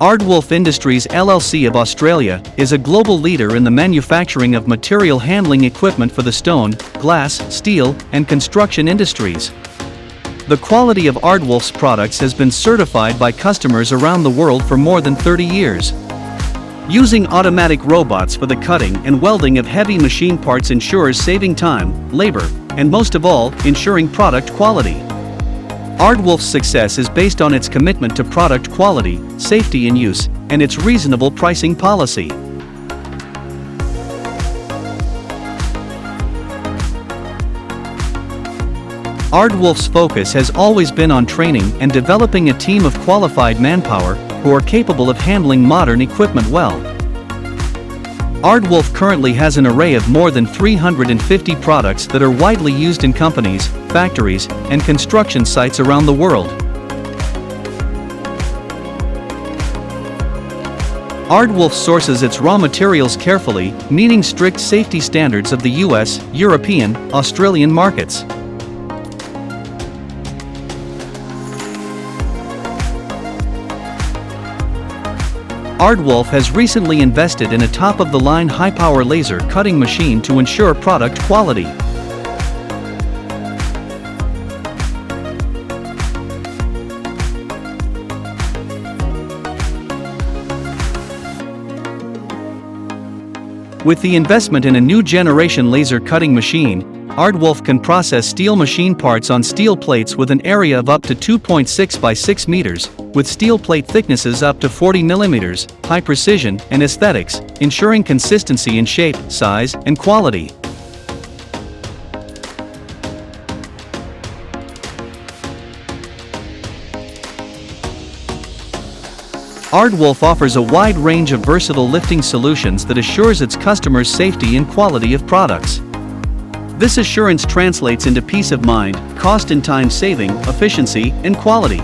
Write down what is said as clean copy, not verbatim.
Aardwolf Industries LLC of Australia is a global leader in the manufacturing of material handling equipment for the stone, glass, steel, and construction industries. The quality of Aardwolf's products has been certified by customers around the world for more than 30 years. Using automatic robots for the cutting and welding of heavy machine parts ensures saving time, labor, and most of all, ensuring product quality. Aardwolf's success is based on its commitment to product quality, safety in use, and its reasonable pricing policy. Aardwolf's focus has always been on training and developing a team of qualified manpower who are capable of handling modern equipment well. Aardwolf currently has an array of more than 350 products that are widely used in companies, factories, and construction sites around the world. Aardwolf sources its raw materials carefully, meeting strict safety standards of the US, European, Australian markets. Aardwolf has recently invested in a top-of-the-line high-power laser cutting machine to ensure product quality. With the investment in a new generation laser cutting machine, Aardwolf can process steel machine parts on steel plates with an area of up to 2.6 by 6 meters, with steel plate thicknesses up to 40 millimeters, high precision and aesthetics, ensuring consistency in shape, size, and quality. Aardwolf offers a wide range of versatile lifting solutions that assures its customers' safety and quality of products. This assurance translates into peace of mind, cost and time saving, efficiency, and quality.